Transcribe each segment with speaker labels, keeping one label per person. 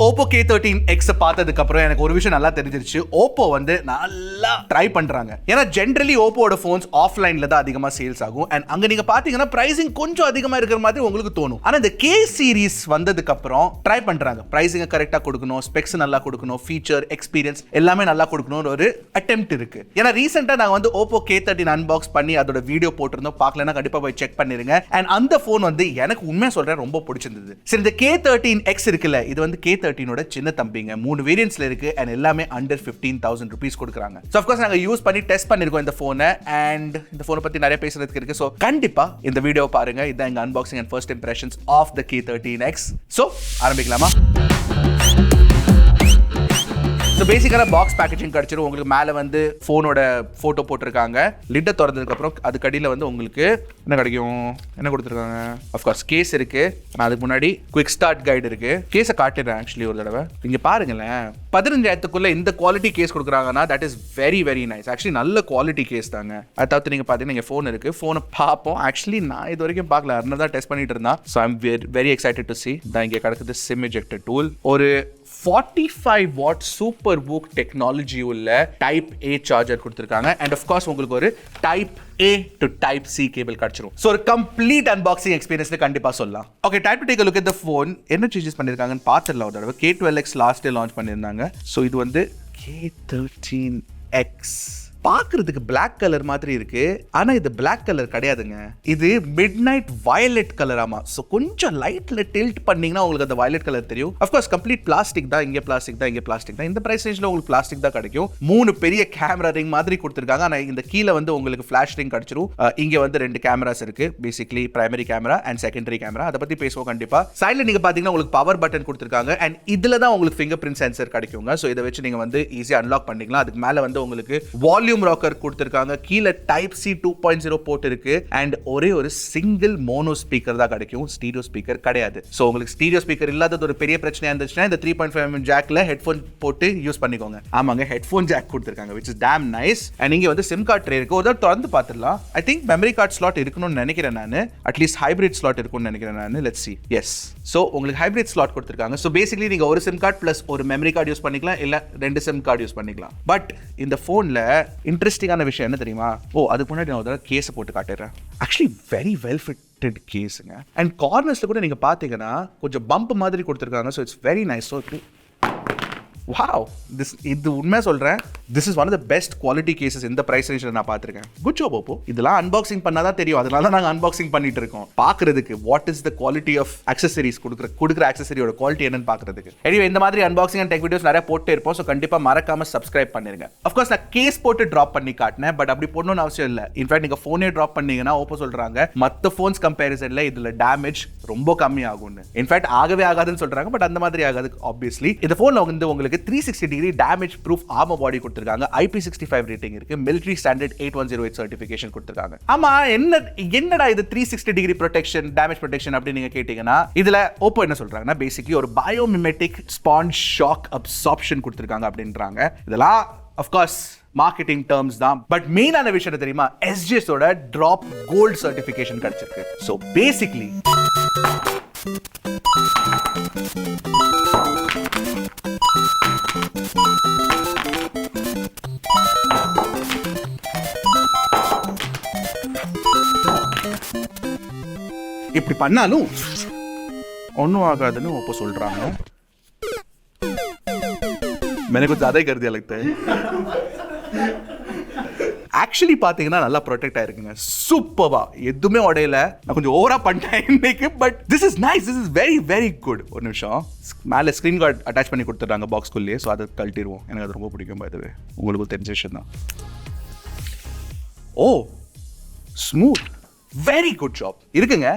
Speaker 1: OPPO K13x பார்த்ததுக்கு அப்புறம் எனக்கு ஒரு விஷயம் நல்லா தெரிஞ்சிருச்சு. OPPO வந்து நல்லா ட்ரை பண்றாங்க. ஏன்னா ஜெனரலி OPPOட ஃபோன்ஸ் ஆஃப்லைன்ல தான் அதிகமா சேல்ஸ் ஆகும். அண்ட் அங்க நீங்க பாத்தீங்கன்னா பிரைசிங் கொஞ்சம் அதிகமா இருக்கிற மாதிரி உங்களுக்கு தோணும். ஆனா இந்த K சீரிஸ் வந்ததுக்கு அப்புறம் ட்ரை பண்றாங்க. பிரைசிங்க கரெக்டா கொடுக்கணும், ஸ்பெக்ஸ் நல்லா கொடுக்கணும், ஃபீச்சர் எக்ஸ்பீரியன்ஸ் எல்லாமே நல்லா கொடுக்கணும்னு ஒரு அட்டெம்ப்ட் இருக்கு. ஏன்னா ரீசெண்டா நாங்க வந்து OPPO K13 அன்பாக்ஸ் பண்ணி அதோட வீடியோ போட்டிருந்தோம். பார்க்கலன்னா கண்டிப்பா போய் செக் பண்ணிருங்க. அண்ட் அந்த ஃபோன் வந்து எனக்கு உண்மையா சொல்றேன் ரொம்ப பிடிச்சிருந்தது. சரி, இந்த K13x இருக்குல்ல, இது வந்து K13 ஓட சின்ன தம்பிங்க. 3 வேரியன்ட்ஸ்ல இருக்கு and எல்லாமே அண்டர் 15,000 rupees கொடுக்கறாங்க. சோ ஆஃப் கோர்ஸ் நாங்க யூஸ் பண்ணி டெஸ்ட் பண்ணிருக்கோம் இந்த போனை. அண்ட் இந்த போனை பத்தி நிறைய பேசுறதுக்கு இருக்கு. சோ கண்டிப்பா இந்த வீடியோ பாருங்க. இதான் எங்க unboxing and first impressions of the K13x. So ஆரம்பிக்கலாமா? ஸோ பேசிக்கான பாக்ஸ் பேக்கேஜிங் கிடச்சிரும். உங்களுக்கு மேலே வந்து ஃபோனோட ஃபோட்டோ போட்டிருக்காங்க. லிட்டை திறந்ததுக்கப்புறம் அதுக்கு அடியில் வந்து உங்களுக்கு என்ன கிடைக்கும், என்ன கொடுத்துருக்காங்க? அஃப்கோர்ஸ் கேஸ் இருக்கு. ஆனால் அதுக்கு முன்னாடி குவிக் ஸ்டார்ட் கைடு இருக்கு. கேஸை காட்டிடுறேன் ஆக்சுவலி ஒரு தடவை. இங்கே பாருங்களேன், 15,000க்குள்ள இந்த குவாலிட்டி கேஸ் கொடுக்குறாங்கன்னா that is very very nice. Actually நல்ல குவாலிட்டி கேஸ் தாங்க. அதை தவிர்த்து நீங்கள் பார்த்தீங்கன்னா இங்கே ஃபோன் இருக்கு. ஃபோனை பார்ப்போம். ஆக்சுவலி நான் இது வரைக்கும் பார்க்கல, அருணா தான் டெஸ்ட் பண்ணிட்டு இருந்தா. So I'm very excited to C. தான் இங்கே கிடக்குது சிம் எஜெக்டர் டூல். ஒரு 45 வாட் சூப்பர் பூக் டெக்னாலஜி உள்ள டைப் A சார்ஜர் கொடுத்திருக்காங்க. அண்ட் ஆஃப் கோர்ஸ் உங்களுக்கு ஒரு type A to type C cable கிடைச்சிரும். ஸோ ஒரு கம்ப்ளீட் அன்பாக்சிங் எக்ஸ்பீரியன்ஸ் கண்டிப்பா சொல்லலாம். Okay, type to take a look at the phone. என்ன சேஞ்சஸ் பண்ணிருக்காங்கன்னு பார்த்துடலாம் ஒரு தடவை. K12x லாஸ்ட் டே லான்ச் பண்ணியிருந்தாங்க. ஸோ இது வந்து K13x. பார்க்கறதுக்கு பிளாக் கலர் மாதிரி இருக்கு. ஆனா இது பிளாக் கலர் கிடையாதுங்க. இது மிட் நைட் வயலட் கலர். ஆமா, ஸோ கொஞ்சம் லைட்ல டில்ட் பண்ணீங்கன்னா உங்களுக்கு அந்த வயலட் கலர் தெரியும். அஃப்கோர்ஸ் கம்ப்ளீட் பிளாஸ்டிக் தான். இங்கே பிளாஸ்டிக் தான், இங்கே பிளாஸ்டிக் தான். இந்த பிரைஸ் ரேஞ்சில் உங்களுக்கு பிளாஸ்டிக் தான் கிடைக்கும். 3 பெரிய கேமரா ரிங் மாதிரி கொடுத்துருக்காங்க. ஆனால் இந்த கீழே வந்து உங்களுக்கு ஃபிளாஷ் ரிங் கிடைச்சிரும். இங்கே வந்து 2 கேமராஸ் இருக்கு. Basically primary camera and secondary camera. அதை பத்தி பேசுவோம் கண்டிப்பா. சைட்ல நீங்க பாத்தீங்கன்னா உங்களுக்கு பவர் பட்டன் கொடுத்துருக்காங்க. அண்ட் இதுல தான் உங்களுக்கு ஃபிங்கர் பிரிண்ட் சென்சர் கிடைக்குங்க. ஸோ இதை வச்சு நீங்க வந்து ஈஸியா அன்லாக் பண்ணிக்கலாம். அதுக்கு மேல வந்து உங்களுக்கு வால்யூம் ராக்கர் கொடுத்திருக்காங்க. கீழ டைப் C 2.0 போர்ட் இருக்கு. அண்ட் ஒரே ஒரு சிங்கிள் மோனோ ஸ்பீக்கர் தான் கிடைக்கும். ஸ்டீரியோ ஸ்பீக்கர் கிடையாது. சோ உங்களுக்கு ஸ்டீரியோ ஸ்பீக்கர் இல்லாதது ஒரு பெரிய பிரச்சனையா இருந்துச்சுன்னா இந்த 3.5mm ஜாக்ல ஹெட்ஃபோன் போட்டு யூஸ் பண்ணிக்கோங்க. ஆமாங்க, ஹெட்ஃபோன் ஜாக் கொடுத்திருக்காங்க, which is damn nice. And இங்க வந்து சிம் கார்டு ட்ரே இருக்கு. ஒரு தடவை திறந்து பார்த்துடலாம். I think memory card slot இருக்கணும்னு நினைக்கிறேன் நான். அட்லீஸ்ட் ஹைபிரிட் ஸ்லாட் இருக்கும்னு நினைக்கிறேன் நான். Let's see. எஸ், சோ உங்களுக்கு ஹைபிரிட் ஸ்லாட் கொடுத்திருக்காங்க. சோ பேசிக்கலி நீங்க ஒரு சிம் கார்டு பிளஸ் ஒரு மெமரி கார்டு யூஸ் பண்ணிக்கலாம், இல்ல 2 சிம் கார்டு யூஸ் பண்ணிக்கலாம். பட் இந்த போன்ல இன்ட்ரெஸ்டிங்கான விஷயம் என்ன தெரியுமா? அதுக்கு முன்னாடி நான் ஒரு கேஸ் போட்டு காட்டுறேன். ஆக்சுவலி வெரி வெல் ஃபிட்டட் கேஸுங்க. அண்ட் கார்னர்ஸ்ல கூட நீங்க பாத்தீங்கன்னா கொஞ்சம் பம்ப் மாதிரி கொடுத்திருக்காங்க. So it's very nice. So wow, இது உண்மையா சொல்றேன், this is one of the best quality cases இந்த பிரைஸ் ரேஞ்சில் நான் பார்த்துருக்கேன். Good job OPPO. இதெல்லாம் அன்பாக்சிங் பண்ணாதான் தெரியும். அதனால தான் நாங்கள் அன்பாக்சிங் பண்ணிட்டு இருக்கோம், பார்க்கறதுக்கு what is the quality of accessories, கொடுக்குற அக்சசரியோட குவாலிட்டி என்னன்னு பார்க்கறதுக்கு. எனிவே இந்த மாதிரி அன்பாக்சிங் அண்ட் டெக் வீடியோஸ் நிறைய போட்டு இருப்போம். ஸோ கண்டிப்பாக மறக்காம சப்ஸ்கிரைப் பண்ணிருங்க. அஃப்கோர்ஸ் நான் கேஸ் போட்டு ட்ராப் பண்ணி காட்டினேன், பட் அப்படி போடணும்னு அவசியம் இல்லை. இன்ஃபேக்ட் நீங்க ஃபோனே ட்ராப் பண்ணீங்கன்னா OPPO சொல்றாங்க மற்ற ஃபோன்ஸ் கம்பேரிசன்ல இதுல டேமேஜ் ரொம்ப கம்மி ஆகும்னு. இன்ஃபேக்ட் ஆகவே ஆகாதுன்னு சொல்றாங்க, பட் அந்த மாதிரி ஆகாது. ஆப்வியஸ்லி இந்த ஃபோன்ல வந்து உங்களுக்கு 360 டிகிரி டேமேஜ் ப்ரூஃப் ஆர்மர் பாடி கொடுத்திருக்காங்க. IP65 ரேட்டிங் இருக்கு. மிலிட்டரி ஸ்டாண்டர்ட் 8108 சர்டிஃபிகேஷன் கொடுத்திருக்காங்க. ஆமா, என்னடா இது 360 டிகிரி ப்ரொடெக்ஷன், டேமேஜ் ப்ரொடெக்ஷன் அப்படி நீங்க கேட்டீங்கன்னா இதுல OPPO என்ன சொல்றாங்கன்னா பேசிக்கலி ஒரு பயோமிமெட்டிக் ஸ்பாஞ்ச் ஷாக் அப்சார்ப்ஷன் கொடுத்திருக்காங்க அப்படின்றாங்க. இதெல்லாம் ஆஃப் கோர்ஸ் மார்க்கெட்டிங் டர்ம்ஸ் தான். பட் மெயினான விஷயம் தெரியுமா? SGS ஓட டிராப் கோல்ட் சர்டிஃபிகேஷன் கிடைச்சிருக்கு. சோ பேசிக்கலி இப்படி பண்ணாலும் ஒன்னும் ஆகாதுன்னு OPPO சொல்றாங்க. मैंने कुछ ज्यादा ही कर दिया लगता है. ஆக்சுவலி பாத்தீங்கன்னா நல்லா ப்ரொடெக்ட் ஆயிருக்குங்க. சூப்பர்வா, எதுவுமே உடையல. நான் கொஞ்சம் ஓவரா பண்ணிட்டேன் இன்னைக்கு, but this is nice. This is very very good. ஒரு நிமிஷம், மேலே ஸ்க்ரீன் கார்டு அட்டாச் பண்ணி கொடுத்துட்டாங்க பாக்ஸ்குள்ளேயே. ஸோ அதை கழட்டிடுவோம். எனக்கு அது ரொம்ப பிடிக்கும். இதுவே உங்களுக்கு தெரிஞ்ச விஷயம் தான். ஓ, ஸ்மூத், வெரி குட் ஜாப் இருக்குங்க.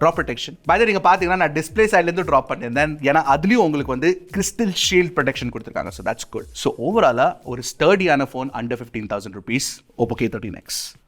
Speaker 1: ட்ராப் ப்ரொடெக்ஷன் பை த நீங்க பாத்தீங்கன்னா நான் டிஸ்பிளே சைடுல இருந்து ட்ராப் பண்ணிருந்தேன். ஏன்னா அதுலயும் உங்களுக்கு வந்து கிறிஸ்டல் ஷீல்ட் ப்ரொடெக்ஷன் கொடுத்திருக்காங்க. So that's good. ஸோ ஓவராலா ஒரு ஸ்டர்டியான phone under 15,000 rupees OPPO K13x.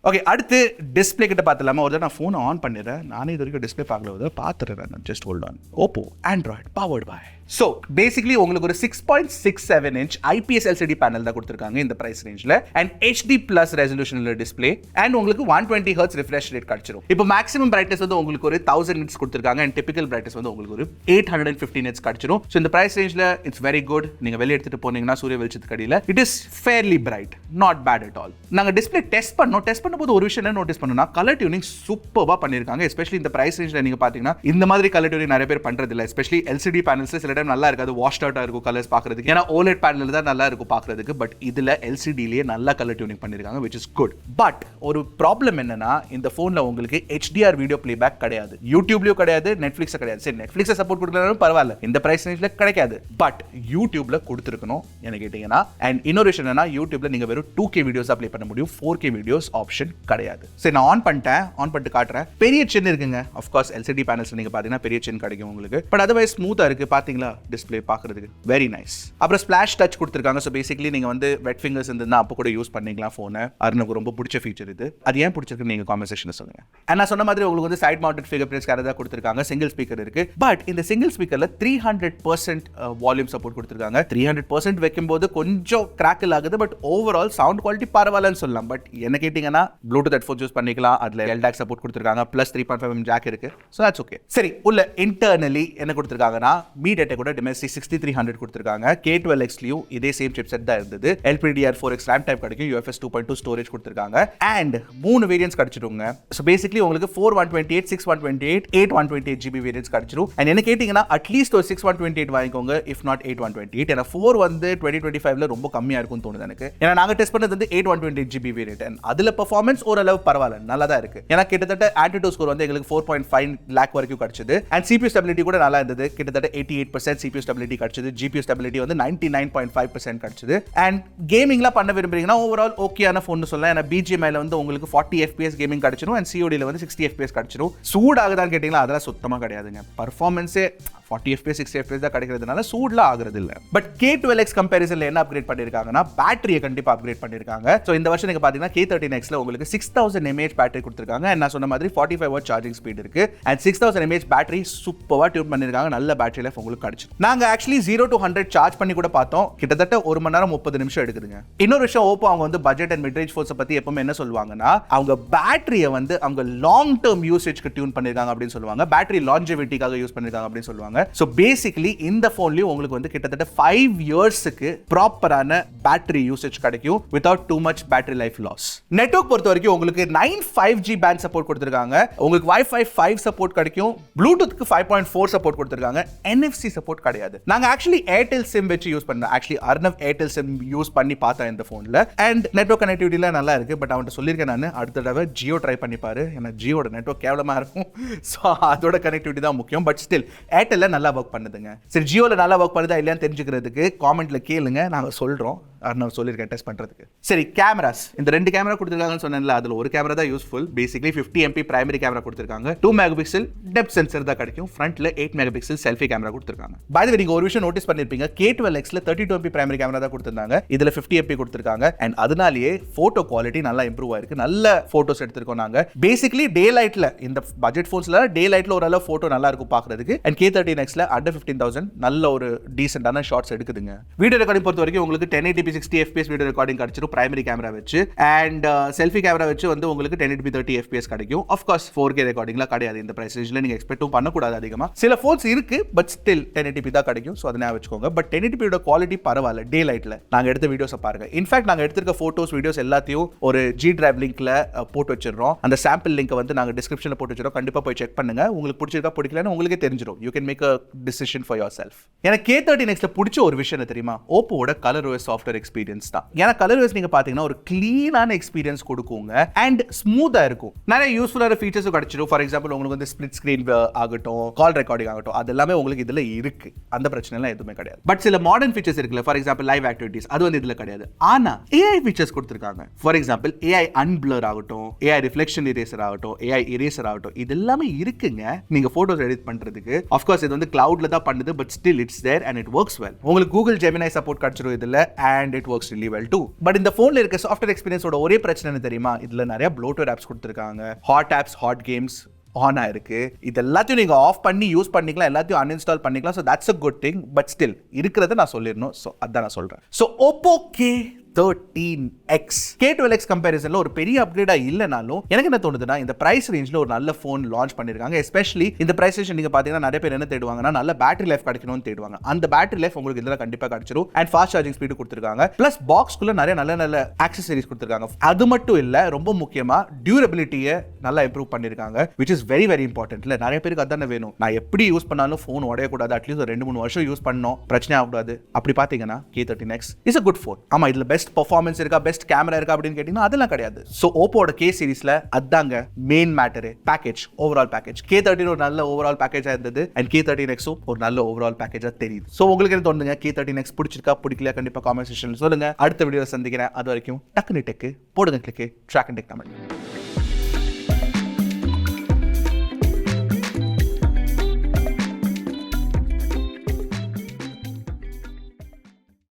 Speaker 1: Okay, அடுத்து டிஸ்பிளே கிட்ட பார்த்தலாமா? ஒரு நான் ஃபோனை ஆன் பண்ணிடுறேன். நானே இது வரைக்கும் டிஸ்பிளே பார்க்கல, பார்த்துறேன். Just hold on. OPPO Android powered by. So basically உங்களுக்கு ஒரு 6.67 inch IPS LCD பேனல் தான் கொடுத்துருக்காங்க இந்த பிரைஸ் ரேஞ்சில். அண்ட் HD+ ரெசல்யூஷனில் டிஸ்பிளே அண்ட் உங்களுக்கு 120 Hz ரிஃப்ரெஷ் ரேட் கிடைச்சிரும். இப்போ மேக்ஸிமம் பிரைட்னஸ் வந்து உங்களுக்கு ஒரு 1000 nits கொடுத்துருக்காங்க அண்ட் டிபிக்கல் பிரைட்னஸ் வந்து உங்களுக்கு ஒரு 850 nits கிடைச்சிரும். ஸோ இந்த பிரைஸ் ரேஞ்சில் இட்ஸ் வெரி குட். நீங்கள் வெளியே எடுத்துட்டு போனீங்கன்னா சூரிய வெளிச்சத்துக்கு அடியில் it is fairly bright, not bad at all. நாங்கள் டிஸ்பிளே டெஸ்ட் பண்ணும்போது ஒரு விஷயம் என்ன நோட்டீஸ் பண்ணோம்னா, கலர் டியூனிங் சூப்பராக பண்ணியிருக்காங்க. எஸ்பெஷலி இந்த பிரைஸ் ரேஞ்சில் நீங்கள் பார்த்தீங்கன்னா இந்த மாதிரி கலர் டியூனிங் நிறைய பேர் பண்ணுறதில்ல. எஸ்பெஷலி LCD பேனல்ஸ் சில டைம் நல்லா இருக்காது, வாஷ்ட் அவுட்டா இருக்கும் கலர்ஸ் பார்க்கிறதுக்கு. ஏன்னா OLED பேனல் தான் நல்லா இருக்கும் பார்க்கிறதுக்கு. பட் இதுல LCDலயே நல்ல கலர் டியூனிங் பண்ணிருக்காங்க, which is good. பட் ஒரு ப்ராப்ளம் என்னன்னா, இந்த போன்ல உங்களுக்கு HDR வீடியோ பிளேபேக் கிடையாது, யூடியூப்லயும் கிடையாது, நெட்ஃபிளிக்ஸ் கிடையாது. சரி, நெட்ஃபிளிக்ஸ் சப்போர்ட் கொடுக்கலனாலும் பரவாயில்ல, இந்த பிரைஸ் ரேஞ்சில கிடைக்காது. பட் யூடியூப்ல கொடுத்துருக்கணும் என்ன கேட்டீங்கன்னா. அண்ட் இன்னொரு விஷயம் என்னன்னா, யூடியூப்ல நீங்க வெறும் 2K வீடியோஸ் அப்ளை பண்ண முடியும், 4K வீடியோஸ் ஆப்ஷன் கிடையாது. சரி, நான் ஆன் பண்ணிட்டு காட்டுறேன். பெரிய சின் இருக்குங்க. ஆஃப் கோர்ஸ் LCD பேனல்ஸ் நீங்க பாத்தீங்கன்னா பெரிய சின் கிடைக்கும் உங்களுக்கு. பட் அதர்வைஸ் ஸ்மூத்தா இருக்கு. பாத்தீங்களா டிஸ்பிளே பார்க்கிறதுக்கு வெரி நைஸ். அப்புறம் ஸ்பிளாஷ் டச் கொடுத்துருக்காங்க. ஸோ பேசிக்கலி நீங்க வந்து வெட் ஃபிங்கர்ஸ் இருந்தா அப்போ கூட யூஸ் பண்ணிக்கலாம் ஃபோனை. அருணுக்கு ரொம்ப பிடிச்ச ஃபீச்சர் இது. அது ஏன் பிடிச்சிருக்கு நீங்க காமெண்ட் செக்ஷன்ல சொல்லுங்க. நான் சொன்ன மாதிரி உங்களுக்கு வந்து சைட் மவுண்டட் ஃபிங்கர் பிரிண்ட்ஸ் கேரதா கொடுத்துருக்காங்க. சிங்கிள் ஸ்பீக்கர் இருக்கு. பட் இந்த சிங்கிள் ஸ்பீக்கர்ல 300% வால்யூம் சப்போர்ட் கொடுத்துருக்காங்க. 300% வைக்கும்போது கொஞ்சம் கிராக்கில் ஆகுது. பட் ஓவரால் சவுண்ட் குவாலிட்டி பரவாயில்லன்னு சொல்லலாம். பட் என்ன கேட்டீங்கன்னா, ப்ளூடூத் ஹெட்ஃபோன்ஸ் யூஸ் பண்ணிக்கலாம். அதுல LDAC சப்போர்ட் கொடுத்துருக்காங்க. ப்ளஸ் 3.5mm ஜாக் இருக்கு. So that's okay. சரி, உள்ள இன்டர்னலி என்ன கொடுத்துருக்காங்கன்னா, மீடியாடெக் கூட Dimensity 6300 கொடுத்துருக்காங்க. K12x-லயும் இதே சேம் சிப்செட் தான் இருந்தது. LPDDR4X RAM டைப் கிடைக்கும். UFS 2.2 ஸ்டோரேஜ் கொடுத்துருக்காங்க. அண்ட் 3 வேரியன்ட்ஸ் கிடைச்சிடுங்க. ஸோ பேசிக்கலி உங்களுக்கு 4128, 628, 8128 GB வேரியன்ட்ஸ் கிடைச்சிடும். அண்ட் என்ன கேட்டீங்கன்னா, அட்லீஸ்ட் ஒரு 6128 வாங்கிக்கோங்க, இஃப் நாட் 8128. ஏன்னா 4 வந்து 2025ல ரொம்ப கம்மியா இருக்கும்னு தோணுது எனக்கு. ஏன்னா நாங்க டெஸ்ட் பண்ணது வந்து 8128 GB வேரியன்ட். அண்ட் அதுல பெர்ஃபார்மன்ஸ் ஓரளவு பரவாயில்ல, நல்லா தான் இருக்கு. ஏன்னா கிட்டத்தட்ட ஆன்டிடோ ஸ்கோர் வந்து எங்களுக்கு 4.5 லேக் வரைக்கும் கிடைச்சது. அண்ட் CPU ஸ்டெபிலிட்டி கூட நல்லா இருந்தது. கிட்டத்தட்ட 88% CPU ஸ்டெபிலிட்டி கிடைச்சது. GPU ஸ்டெபிலிட்டி வந்து 99.5% கிடைச்சது. அண்ட் கேமிங்லாம் பண்ண விரும்புறீங்கன்னா ஓவரால் ஓகேயான ஃபோன் சொல்லலாம். ஏன்னா BGMI வந்து உங்களுக்கு 40 FPS கேமிங் கிடைச்சிடும். அண்ட் CODல வந்து 60 FPS கிடைச்சிடும். சூடாகுதான்னு கேட்டீங்களா, அதெல்லாம் சுத்தமா கிடையாதுங்க. பர்ஃபார்மன்ஸே 40 FPS 60 FPS தான் கிடைக்கிறதுனால சூட்லாம் ஆகுறது இல்ல. பட் K12x கம்பேரிசன்ல என்ன அப்கிரேட் பண்ணிருக்காங்கன்னா, பேட்டரியை கண்டிப்பா அப்கிரேட் பண்ணிருக்காங்க. சோ இந்த வருஷம் நீங்க பாத்தீங்கன்னா K13xல உங்களுக்கு 6000 mAh பேட்டரி கொடுத்திருக்காங்க. அண்ட் நான் சொன்ன மாதிரி 45 வாட் சார்ஜிங் ஸ்பீட் இருக்கு. அண்ட் 6000 mAh பேட்டரி சூப்பரா டியூன் பண்ணிருக்காங்க. நல்ல பேட்டரி லைஃப் உங்களுக்கு கிடைச்சிடும். நாங்க ஆக்சுவலி 0 to 100 சார்ஜ் பண்ணி கூட பார்த்தோம். கிட்டத்தட்ட 1 மணி நேரம் 30 நிமிஷம் எடுக்குதுங்க. இன்னொரு விஷயம், OPPO அவங்க வந்து பட்ஜெட் அண்ட் மிட்ரேஞ்ச் ஃபோன்ஸ் பத்தி எப்பவுமே என்ன சொல்லுவாங்கன்னா, அவங்க பேட்டரியை வந்து அவங்க லாங் டர்ம் யூசேஜ்க்கு டியூன் பண்ணிருக்காங்க அப்படின்னு சொல்லுவாங்க. பேட்டரி லான்ஜெவிட்டிக்காக யூஸ் பண்ணிருக்காங்க அப்படின்னு சொல்லுவாங்க. சோ பேசிக்கலி இந்த போன்லயும் உங்களுக்கு வந்து கிட்டத்தட்ட 5 இயர்ஸ்க்கு ப்ராப்பரான பேட்டரி யூசேஜ் கிடைக்கும் without too much battery life loss. Network பொறுத்த வரைக்கும் உங்களுக்கு 9 5G பேண்ட் சப்போர்ட் கொடுத்திருக்காங்க. உங்களுக்கு Wi-Fi 5 சப்போர்ட் கிடைக்கும். ப்ளூடூத்க்கு 5.4 சப்போர்ட் கொடுத்திருக்காங்க. NFC சப்போர்ட் கிடையாது. நாங்க ஆக்சுவலி ஏர்டெல் சிம் வச்சு யூஸ் பண்ணோம். Actually Arnav Airtel sim use பண்ணி பார்த்தேன் இந்த போன்ல. அண்ட் நெட்வொர்க் கனெக்டிவிட்டில நல்லா இருக்கு. பட் அவன்கிட்ட சொல்லியிருக்கேன் நான், அடுத்த தடவை ஜியோ ட்ரை பண்ணி பாரு. ஏன்னா ஜியோட நெட்வொர்க் கேவலமா இருக்கும். ஸோ அதோட கனெக்டிவிட்டி தான் முக்கியம். பட் ஸ்டில் ஏர்டெல்ல நல்லா ஒர்க் பண்ணுதுங்க. சரி, ஜியோல நல்லா ஒர்க் பண்ணுதா இல்லையான்னு தெரிஞ்சுக்கிறதுக்கு காமெண்ட்ல கேளுங்க, நாங்க சொல்றோம். நான் சொல்லியிருக்கேன் டெஸ்ட் பண்றதுக்கு. சரி, கேமராஸ் இந்த 2 கேமரா கொடுத்துருக்காங்கன்னு சொன்னேன்ல, அதுல ஒரு கேமரா தான் useful. Basically 50 MP primary camera கொடுத்துருக்காங்க. 2 மெகாபிக்சல் டெப்த் சென்சர் தான் கிடைக்கும். ஃப்ரண்ட்ல 8 மெகாபிக்சல் செல்ஃபி கேமரா கொடுத்துருக்காங்க. பை தி வே, நீங்க ஒரு விஷயம் நோட்டீஸ் பண்ணிருப்பீங்க, K12xல 32 MP பிரைமரி கேமரா தான் கொடுத்திருந்தாங்க. இதுல 50 MP கொடுத்திருக்காங்க. அண்ட் அதனாலேயே போட்டோ குவாலிட்டி நல்லா இம்ப்ரூவ் ஆயிருக்கு. நல்ல போட்டோஸ் எடுத்திருக்கோம் நாங்க. பேசிக்கலி டே லைட்ல இந்த பட்ஜெட் போன்ஸ்ல டே லைட்ல ஓரளவு போட்டோ நல்லா இருக்கும் பாக்குறதுக்கு. அண்ட் K13xல அண்டர் 15,000 நல்ல ஒரு டீசென்டான ஷாட்ஸ் எடுக்குதுங்க. வீடியோ ரெக்கார்டிங் பொறுத்த வரைக்கும் உங்களுக்கு 1080p 60 FPS வீடியோ ரெக்கார்டிங் கிடைச்சிரும் பிரைமரி கேமரா வச்சு. அண்ட் செல்ஃபி கேமரா வச்சு வந்து உங்களுக்கு 1080p 30 FPS கிடைக்கும். ஆஃப் கோர்ஸ் 4K ரெக்கார்டிங்லாம் கிடையாது இந்த பிரைஸ் ரேஞ்சில். நீங்க எக்ஸ்பெக்டும் பண்ணக்கூடாது அதிகமா. சில ஃபோன்ஸ் இருக்கு, பட் ஸ்டில் 1080p தான் கிடைக்கும். ஸோ அதை வச்சுக்கோங்க. பட் 1080p குவாலிட்டி பரவாயில்ல. டே லைட்ல நாங்க எடுத்த வீடியோஸ் பாருங்க. இன்ஃபேக்ட் நாங்க எடுத்திருக்க போட்டோஸ் வீடியோஸ் எல்லாத்தையும் ஒரு G டிரைவ் லிங்க்ல போட்டு வச்சிடறோம். அந்த சாம்பிள் லிங்க் வந்து நாங்க டிஸ்கிரிப்ஷன்ல போட்டு வச்சிரோம். கண்டிப்பா போய் செக் பண்ணுங்க. உங்களுக்கு பிடிச்சிருக்கா பிடிக்கலன்னு உங்களுக்கே தெரிஞ்சிடும். You can make a decision for yourself. எனக்கு K13xல பிடிச்ச ஒரு விஷயம் என்ன தெரியுமா? ஓப்போவோட ColorOS சாஃப்ட்வேர் எக்ஸ்பீரியன்ஸ் தான். ஏன்னா ColorOS நீங்க பாத்தீங்கன்னா ஒரு கிளீனான எக்ஸ்பீரியன்ஸ் கொடுக்குங்க. அண்ட் ஸ்மூத்தா இருக்கும். நிறைய யூஸ்ஃபுல்லான ஃபீச்சர்ஸும் கிடைச்சிடும். ஃபார் எக்ஸாம்பிள் உங்களுக்கு வந்து ஸ்பிளிட் ஸ்கிரீன் ஆகட்டும், கால் ரெக்கார்டிங் ஆகட்டும், அது எல்லாமே உங்களுக்கு இதுல இருக்கு. அந்த பிரச்சனை எல்லாம் எதுவுமே கிடையாது. பட் சில மாடர்ன் ஃபீச்சர்ஸ் இருக்குல்ல, ஃபார் எக்ஸாம்பிள் லைவ் ஆக்டிவிட்டிஸ், அது வந்து இதுல கிடையாது. ஆனா AI ஃபீச்சர்ஸ் கொடுத்திருக்காங்க. ஃபார் எக்ஸாம்பிள் AI அன்பிளர் ஆகட்டும், AI ரிஃப்ளெக்ஷன் இரேசர் ஆகட்டும், AI இரேசர் ஆகட்டும், இது எல்லாமே இருக்குங்க நீங்க போட்டோஸ் எடிட் பண்றதுக்கு. ஆஃப் கோர்ஸ் இது வந்து கிளவுட்ல தான் பண்ணுது. But still it's there and it works well. உங்களுக்கு Google Gemini சப்போர்ட் கிடைச்சிரும் இதுல. And and it works really well too. But இந்த ஃபோன்ல இருக்க சாஃப்ட்வேர் எக்ஸ்பீரியன்ஸோட ஒரே பிரச்சனை என்ன தெரியுமா? இதுல நிறைய ப்ளோட்வேர் ஆப்ஸ் கொடுத்துருக்காங்க, hot apps, hot games on ஆயிருக்கு. இது எல்லாத்தையும் நீங்க ஆஃப் பண்ணி யூஸ் பண்ணிக்கலாம், எல்லாத்தையும் அன்இன்ஸ்டால் பண்ணிக்கலாம். So that's a good thing. But still இருக்கிறத நான் சொல்லிடணும். ஸோ அதான் நான் சொல்றேன். ஸோ OPPO K13x K12x கம்பேரிசன்ல ஒரு பெரிய அப்கிரேடா இல்லனாலும் எனக்கு என்ன தோணுதுன்னா, இந்த பிரைஸ் ரேஞ்ச்ல ஒரு நல்ல ஃபோன் லான்ச் பண்ணிருக்காங்க. எஸ்பெஷலி இந்த பிரைஸ் ரேஞ்ச் நீங்க பாத்தீங்கன்னா நிறைய பேர் என்ன தேடுவாங்கன்னா, நல்ல பேட்டரி லைஃப் கிடைக்கணும்னு தேடுவாங்க. அந்த பேட்டரி லைஃப் உங்களுக்கு இதுல கண்டிப்பா கிடைச்சிரும். அண்ட் ஃபாஸ்ட் சார்ஜிங் ஸ்பீடு கொடுத்திருக்காங்க. பிளஸ் பாக்ஸ்க்குள்ள நிறைய நல்ல ஆக்சசரிஸ் கொடுத்திருக்காங்க. அது மட்டும் இல்ல, ரொம்ப முக்கியமா டியூரபிலிட்டியை நல்லா இம்ப்ரூவ் பண்ணிருக்காங்க, which is very very important. இல்ல நிறைய பேருக்கு அதானே வேணும். நான் எப்படி யூஸ் பண்ணாலும் ஃபோன் உடையக்கூடாது, அட்லீஸ்ட் 2-3 வருஷம் யூஸ் பண்ணணும், பிரச்சனை ஆகக்கூடாது. அப்படி பாத்தீங்கன்னா K13x is a good phone. ஆமா, இதுல பெஸ்ட் பெர்ஃபார்மன்ஸ் இருக்கா, பெஸ்ட் கேமரா இருக்கா அப்படின்னு கேட்டீங்கன்னா அதெல்லாம் கிடையாது. சோ ஓப்போட K சீரிஸ்ல அதாங்க main matter, package, overall package. K13 ஒரு நல்ல ஓவரால் பேக்கேஜா இருந்தது, அண்ட் K13x ஒரு நல்ல ஓவரால் பேக்கேஜா தெரியுது. சோ உங்களுக்கு என்ன தோணுங்க? K13x பிடிச்சிருக்கா, பிடிக்கலையா? கண்டிப்பா காமெண்ட் செக்ஷன்ல சொல்லுங்க. அடுத்த வீடியோல சந்திக்கிறேன். அது வரைக்கும் டக்குனு டெக் போடுங்க, கிளிக் Trakin Tech Comment.